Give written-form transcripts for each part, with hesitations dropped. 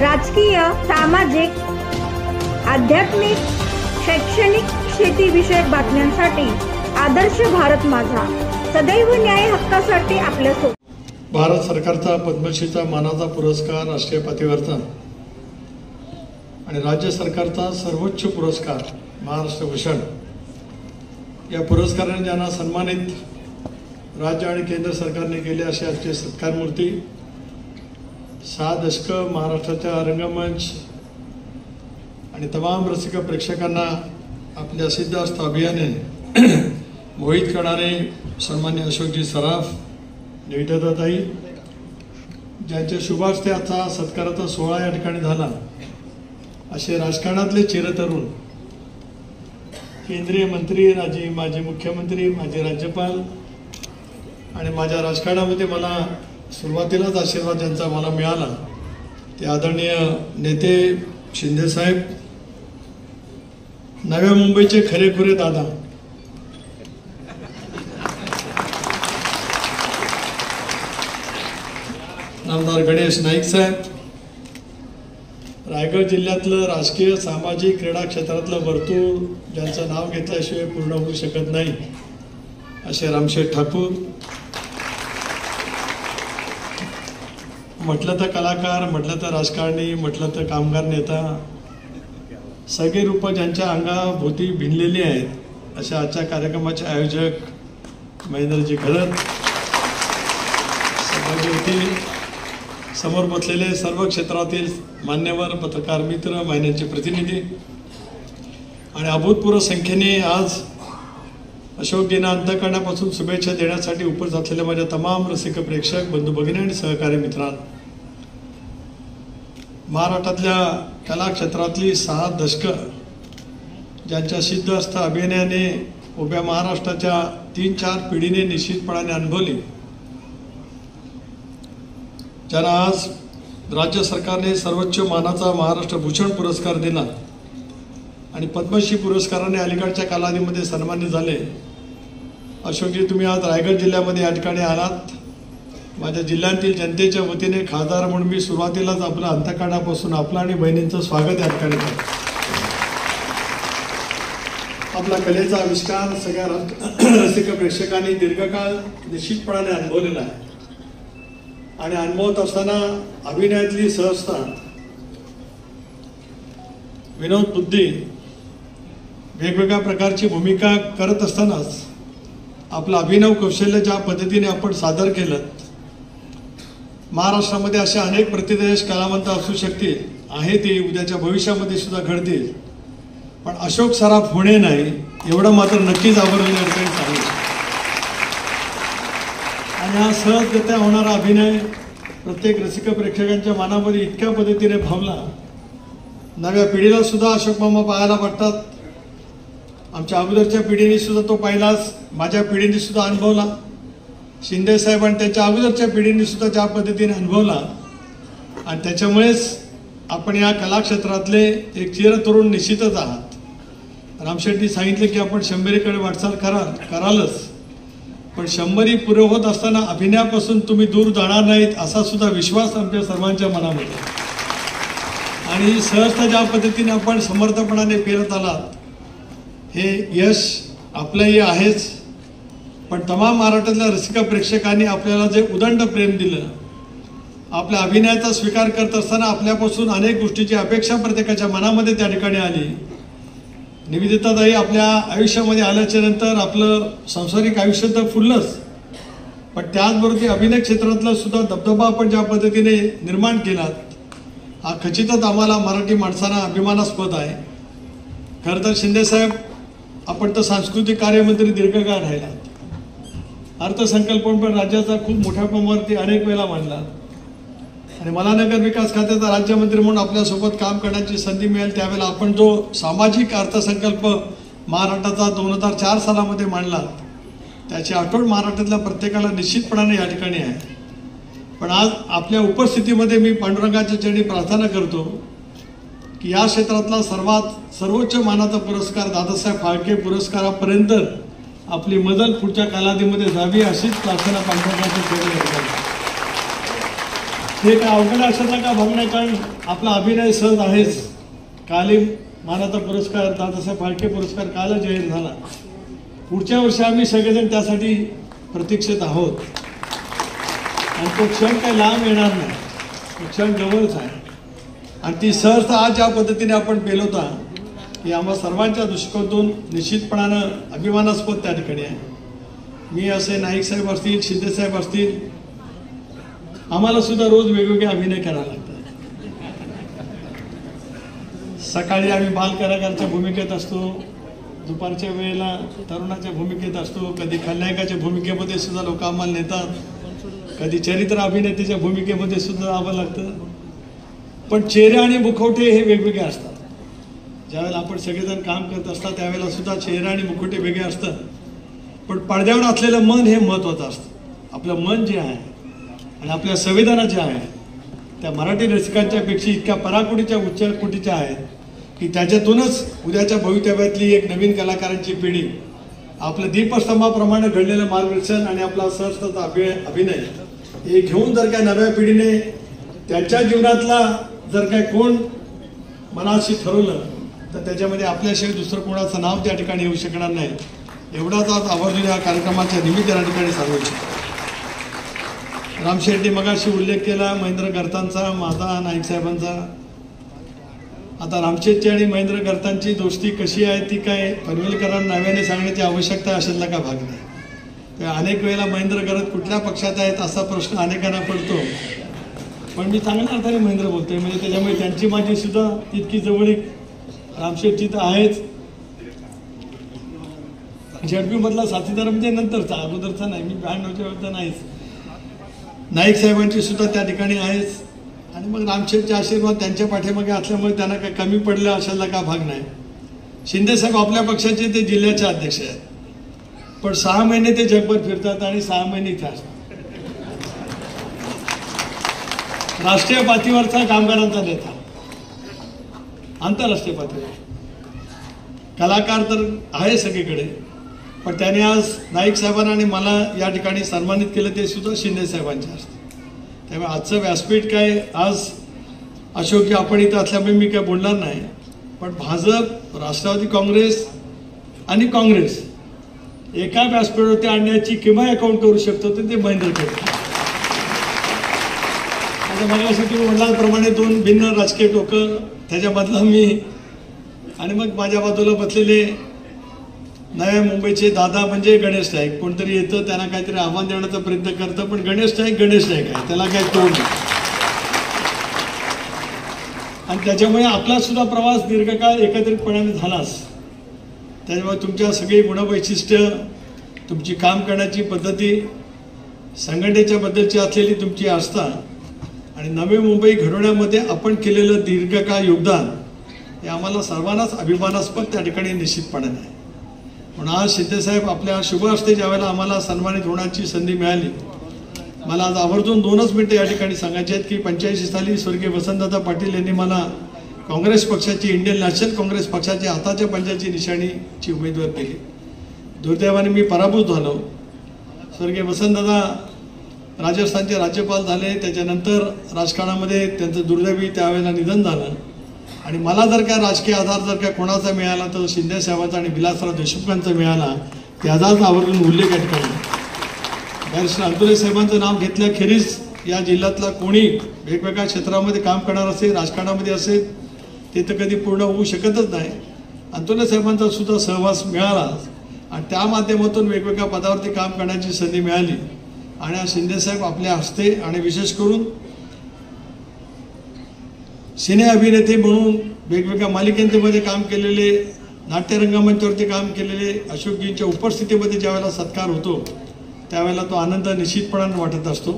राजकीय, सामाजिक, आध्यात्मिक, शैक्षणिक, शेतीविषयक बातम्यांसाठी आदर्श भारत माझा सदैव न्याय हक्कासाठी आपल्यासोबत. भारत सरकारचा पद्मश्रीचा मानाचा पुरस्कार, राष्ट्रीय पातळीवरचा आणि राज्य सरकारचा सर्वोच्च पुरस्कार महाराष्ट्र भूषण या पुरस्काराने ज्यांना सन्मानित राज्य आणि केंद्र सरकारने केले असे आजचे सत्कारमूर्ती 6 दशकं महाराष्ट्राच्या रंगमंच आणि तमाम रसिक प्रेक्षकांना आपल्या सिद्धार्थ अभियाने मोहित करणारे सन्मान्य अशोकजी सराफ, निविदाताई, ज्यांच्या शुभास्ते आजचा सत्काराचा सोहळा या ठिकाणी झाला, असे राजकारणातले चिरतरुण, केंद्रीय मंत्री, माजी मुख्यमंत्री, माजी राज्यपाल आणि माझ्या राजकारणामध्ये मला सुरुवातीलाच आशीर्वाद ज्यांचा मला मिळाला ते आदरणीय नेते शिंदेसाहेब, नव्या मुंबईचे खरेखुरे दादा, नामदार गणेश नाईक साहेब, रायगड जिल्ह्यातलं राजकीय, सामाजिक, क्रीडा क्षेत्रातलं वर्तुळ ज्यांचं नाव घेतल्याशिवाय पूर्ण होऊ शकत नाही असे रामशेठ ठाकूर, म्हटलं तर कलाकार, म्हटलं तर राजकारणी, म्हटलं तर कामगार नेता, सगळे रूप ज्यांच्या अंगाभोवती भिनलेली आहेत अशा आजच्या कार्यक्रमाचे आयोजक महेंद्रजी घरत, समोर बसलेले सर्व क्षेत्रातील मान्यवर, पत्रकार मित्र, महिन्यांचे प्रतिनिधी आणि अभूतपूर्व संख्येने आज अशोकजींना अंतःकरणापासून शुभेच्छा देण्यासाठी उपस्थित असलेल्या माझ्या तमाम रसिक प्रेक्षक बंधू भगिनी आणि सहकारी मित्रांनो, महाराष्ट्रातल्या कला क्षेत्रातली 6 दशकं ज्यांच्या सिद्धहस्त अभिनयाने उभ्या महाराष्ट्राच्या 3-4 पिढीने निश्चितपणाने अनुभवली, ज्यांना आज राज्य सरकारने सर्वोच्च मानाचा महाराष्ट्र भूषण पुरस्कार दिला आणि पद्मश्री पुरस्काराने अलीकडच्या कालावधीमध्ये सन्मानित झाले. अशोकजी, तुम्ही आज रायगड जिल्ह्यामध्ये या ठिकाणी आलात. माझ्या जिल्ह्यातील जनतेच्या वतीने खासदार म्हणून मी सुरुवातीलाच आपलं अंतःकरणापासून आपलं आणि बहिणींचं स्वागत या ठिकाणी करतो. आपला कलेचा आविष्कार सगळ्या रसिक प्रेक्षकांनी दीर्घकाळ निश्चितपणाने अनुभवलेला आहे आणि अनुभवत असताना अभिनयातली सहजता, विनोद बुद्धी, वेगवेगळ्या प्रकारची भूमिका करत असतानाच आपलं अभिनव कौशल्य ज्या पद्धतीने आपण सादर केलं, महाराष्ट्रामध्ये अशा अनेक प्रतिदेश कलावंत असू शकतील, आहे ते उद्याच्या भविष्यामध्ये सुद्धा घडतील, पण अशोक सराफ होणे नाही एवढं मात्र नक्कीच आवर्जून सांगितलं. आणि हा सहजरित्या होणारा अभिनय प्रत्येक रसिक प्रेक्षकांच्या मनामध्ये इतक्या पद्धतीने भावला, नव्या पिढीला सुद्धा अशोक मामा पाहायला वाटतात. आमच्या अगोदरच्या पिढीने सुद्धा तो पाहिलाच, माझ्या पिढीने सुद्धा अनुभवला, शिंदे साहेब आणि त्यांच्या अगोदरच्या पिढीने सुद्धा ज्या पद्धतीने अनुभवला आणि त्याच्यामुळेच आपण या कला क्षेत्रातले एक चिरतरुण निश्चितच आहात. रामशेट्टी सांगितले की आपण 100कडे वाटचाल करालच, पण 100 पुरे होत असताना अभिनयापासून तुम्ही दूर जाणार नाहीत असा सुद्धा विश्वास आमच्या सर्वांच्या मनामध्ये. आणि सहजता ज्या पद्धतीने आपण समर्थपणाने पेरत आलात, हे यश आपलंही आहेच, पण तमाम महाराष्ट्रातल्या रसिक प्रेक्षकांनी आपल्याला जे उदंड प्रेम दिलं, आपल्या अभिनयाचा स्वीकार करत असताना आपल्यापासून अनेक गोष्टीची अपेक्षा प्रत्येकाच्या मनामध्ये त्या ठिकाणी आली. निवेदिताताई आपल्या आयुष्यामध्ये आल्याच्या नंतर आपलं सांसारिक आयुष्य तर फुललंच, पण त्याचबरोबर ते अभिनय क्षेत्रातला सुद्धा दबदबा आपण ज्या पद्धतीने निर्माण केलात, हा खचितच आम्हाला मराठी माणसांना अभिमानास्पद आहे. खरं तर शिंदेसाहेब, आपण तर सांस्कृतिक कार्यमंत्री दीर्घकाळ राहिलात, अर्थसंकल्पन पण राज्याचा खूप मोठ्या प्रमाणावरती अनेक वेळा मांडला आणि मला नगर विकास खात्याचा राज्यमंत्री म्हणून आपल्यासोबत काम करण्याची संधी मिळेल त्यावेळेला आपण जो सामाजिक अर्थसंकल्प महाराष्ट्राचा 2004 सालामध्ये मांडला, त्याची आठवण महाराष्ट्रातल्या प्रत्येकाला निश्चितपणाने या ठिकाणी आहे. पण आज आपल्या उपस्थितीमध्ये मी पांडुरंगाच्या चरणी प्रार्थना करतो की या क्षेत्रातला सर्वोच्च मानाचा पुरस्कार दादासाहेब फाळके पुरस्कारापर्यंत आपली मजल पुढच्या कालावधीमध्ये जावी अशीच प्रार्थना पांडुरंगाच्या चरणी करतो. हे काय अवघड अशातला का भाग नाही, कारण आपला अभिनय सहज आहेच. काली मानाचा पुरस्कार, दादासाहेब फाळके पुरस्कार काल जाहीर झाला. पुढच्या वर्षी आम्ही सगळेजण त्यासाठी प्रतीक्षित आहोत आणि तो क्षण काही लांब येणार नाही, तो क्षण जवळच आहे. आणि ती सहजता आज ज्या पद्धतीने आपण पेलवता ही आम्हा सर्वांच्या दृष्टिकोनातून निश्चितपणानं अभिमानास्पद त्या ठिकाणी आहे. मी असे नाईक साहेब असतील, शिंदे साहेब असतील, आम्हाला सुद्धा रोज वेगवेगळे अभिनय करायला लागतात. सकाळी आम्ही बालकलाकाराच्या भूमिकेत असतो, दुपारच्या वेळेला तरुणाच्या भूमिकेत असतो, कधी खलनायकाच्या भूमिकेमध्ये सुद्धा लोक आम्हाला नेतात, कधी चरित्र अभिनेत्याच्या भूमिकेमध्ये सुद्धा यावं लागतं. पण चेहरे आणि मुखवटे हे वेगवेगळे असतात. ज्यावेळेला आपण सगळेजण काम करत असतात त्यावेळेला सुद्धा चेहरे आणि मुखवटे वेगळे असतात. पण पडद्यावर असलेलं मन हे महत्त्वाचं असतं. आपलं मन जे आहे आणि आपल्या संवेदना ज्या आहेत त्या मराठी रसिकांच्या पेक्षा इतक्या पराकोटीच्या उच्च कोटीच्या आहेत की त्याच्यातूनच उद्याच्या भवितव्यातली एक नवीन कलाकारांची पिढी आपलं दीपस्तंभाप्रमाणे घडलेलं मार्गदर्शन आणि आपला सहजता अभिनय हे घेऊन जर काय नव्या पिढीने त्यांच्या जीवनातला जर काय कोण मनाशी ठरवलं तर त्याच्यामध्ये आपल्याशिवाय दुसरं कोणाचं नाव त्या ठिकाणी येऊ शकणार नाही. एवढाच आज आवर्जून या कार्यक्रमाच्या निमित्त या ठिकाणी सांगू इच्छितो. रामशेट्टी मगाशी उल्लेख केला महेंद्र गर्तांचा, माझा, नाईक साहेबांचा. आता रामशेट्टी आणि महेंद्र गर्तांची दोस्ती कशी आहे ती काय पनवेलकरांना नव्याने सांगण्याची आवश्यकता असेलला का भाग नाही. अनेक वेळेला महेंद्र गर्त कुठल्या पक्षात आहेत असा प्रश्न अनेकांना पडतो. पण मी चांगल्या अर्थाने महेंद्र बोलतोय, म्हणजे त्याच्यामुळे त्यांची माझी सुद्धा तितकी जवळीक रामशेट्टी तर आहेच. झेडपी मधला साथीदार म्हणजे नंतरचा, अगोदरचा नाही. मी 92च्या वेळेचा नाहीच. नाईक साहेबांची सुद्धा त्या ठिकाणी आहेच. आणि मग रामशेठचे आशीर्वाद त्यांच्या पाठीमागे असल्यामुळे त्यांना काही कमी पडलं अशाला का भाग नाही. शिंदे साहेब आपल्या पक्षाचे ते जिल्ह्याचे अध्यक्ष आहेत, पण 6 महिने ते जगभर फिरतात आणि 6 महिने इथे असतात. राष्ट्रीय पातळीवरचा कामगारांचा नेता, आंतरराष्ट्रीय पातळीवर कलाकार तर आहे सगळीकडे, पण त्याने आज नाईक साहेबांना आणि मला या ठिकाणी सन्मानित केलं ते सुद्धा शिंदे साहेबांच्या हस्ते. त्यामुळे आजचं व्यासपीठ काय आज अशोक आपण इथं असल्यामुळे मी काय बोलणार नाही, पण भाजप, राष्ट्रवादी काँग्रेस आणि काँग्रेस एका व्यासपीठावरती आणण्याची किंवा अकाउंट करू शकतो ते महेंद्र करतात. आता मगाशी तुम्ही म्हटल्याप्रमाणे 2 भिन्न राजकीय टोकं, त्याच्यामधला मी आणि मग माझ्या बाजूला बसलेले नव्या मुंबईचे दादा म्हणजे गणेश नाईक. कोणतरी येतं त्यांना काहीतरी आव्हान देण्याचा प्रयत्न करतं, पण गणेश नाईक आहे, त्याला काय तोड नाही. आणि त्याच्यामुळे आपला सुद्धा प्रवास दीर्घकाळ एकत्रितपणाने झालाच. त्याच्यामुळे तुमच्या सगळी गुणवैशिष्ट्य, तुमची काम करण्याची पद्धती, संघटनेच्या बद्दलची असलेली तुमची आस्था आणि नवी मुंबई घडवण्यामध्ये आपण केलेलं दीर्घकाळ योगदान हे आम्हाला सर्वांनाच अभिमानास्पद त्या ठिकाणी निश्चितपणे आहे. म्हणून आज शिंदेसाहेब आपल्या शुभ हस्ते ज्यावेळेला आम्हाला सन्मानित होण्याची संधी मिळाली, मला आज आवर्जून 2च मिनिटं या ठिकाणी सांगायचे आहेत की 85 साली स्वर्गीय वसंतदादा पाटील यांनी मला काँग्रेस पक्षाची, इंडियन नॅशनल काँग्रेस पक्षाची हाताच्या पंजाची निशाणीची उमेदवार केली. दुर्दैवाने मी पराभूत झालो. स्वर्गीय वसंतदादा राजस्थानचे राज्यपाल झाले, त्याच्यानंतर राजकारणामध्ये त्यांचं दुर्दैवी त्यावेळेला निधन झालं. आणि मला जर काय राजकीय आधार जर काय कोणाचा मिळाला तर शिंदे साहेबांचा आणि विलासराव देशमुखांचा मिळाला. त्याचाच आवर्जून उल्लेख या ठिकाणी बॅरिस्टर अंतुले साहेबांचं नाव घेतल्याखेरीज या जिल्ह्यातला कोणी वेगवेगळ्या क्षेत्रामध्ये काम करणार असेल, राजकारणामध्ये असेल, ते तर कधी पूर्ण होऊ शकतच नाही. अंतुले साहेबांचा सुद्धा सहवास मिळाला आणि त्या माध्यमातून वेगवेगळ्या पदावरती काम करण्याची संधी मिळाली. आणि आज शिंदेसाहेब आपल्या हस्ते आणि विशेष करून सिने अभिनेते म्हणून वेगवेगळ्या मालिकांमध्ये काम केलेले, नाट्यरंगमंचावरती काम केलेले अशोकजींच्या उपस्थितीमध्ये ज्यावेळेला सत्कार होतो त्यावेळेला तो आनंद निश्चितपणाने वाटत असतो.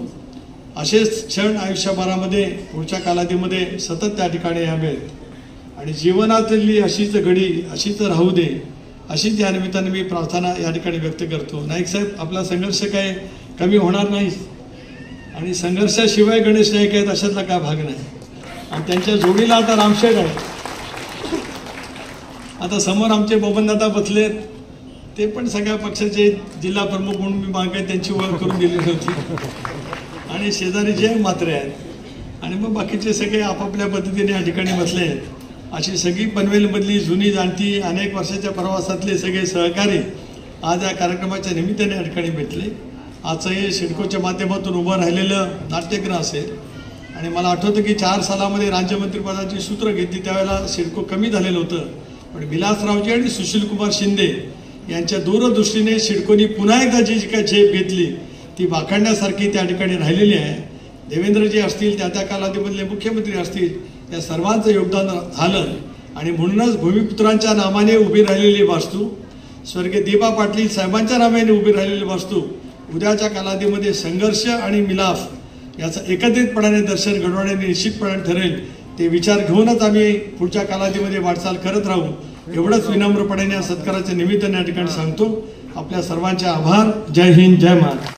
असेच क्षण आयुष्यभरामध्ये पुढच्या कालावधीमध्ये सतत त्या ठिकाणी यावेत आणि जीवनातली अशीच घडी अशीच राहू दे, अशीच या निमित्ताने मी प्रार्थना या ठिकाणी व्यक्त करतो. नाईक साहेब, आपला संघर्ष काय कमी होणार नाही आणि संघर्षाशिवाय गणेश नाईक आहेत अशातला काय भाग नाही. आणि त्यांच्या जोडीला आता रामशेठ आहे. आता समोर आमचे बबनदादा बसलेत, ते पण सगळ्या पक्षाचे जिल्हा प्रमुख म्हणून मी मागे त्यांची ओळख करून दिलेली होती. आणि शेजारी जय म्हात्रे आहेत. आणि मग बाकीचे सगळे आपापल्या पद्धतीने या ठिकाणी बसले आहेत. अशी सगळी पनवेलमधली जुनी जाणती अनेक वर्षाच्या प्रवासातले सगळे सहकारी आज या कार्यक्रमाच्या निमित्ताने या ठिकाणी भेटले. आजचं हे सिडकोच्या माध्यमातून उभं राहिलेलं नाट्यगृह असेल आणि मला आठवतं की 4 सालामध्ये राज्यमंत्रीपदाची सूत्र घेतली त्यावेळेला सिडको कमी झालेलं होतं. पण विलासरावजी आणि सुशीलकुमार शिंदे यांच्या दूरदृष्टीने सिडकोनी पुन्हा एकदा जी काही झेप घेतली ती वाखाणण्यासारखी त्या ठिकाणी राहिलेली आहे. देवेंद्रजी असतील त्या कालावधीमधले मुख्यमंत्री असतील या सर्वांचं योगदान झालं आणि म्हणूनच भूमिपुत्रांच्या नामाने उभी राहिलेली वास्तू स्वर्गीय दीपा पाटील साहेबांच्या नामाने उभी राहिलेली वास्तू उद्याच्या कालावधीमध्ये संघर्ष आणि मिलाफ याचं एकत्रितपणाने दर्शन घडवण्याने निश्चितपणे ठरेल. ते विचार घेऊनच आम्ही पुढच्या कालावधीमध्ये वाटचाल करत राहू एवढंच विनम्रपणे या सत्काराच्या निमित्ताने या ठिकाणी सांगतो. आपल्या सर्वांचे आभार. जय हिंद, जय महाराष्ट्र.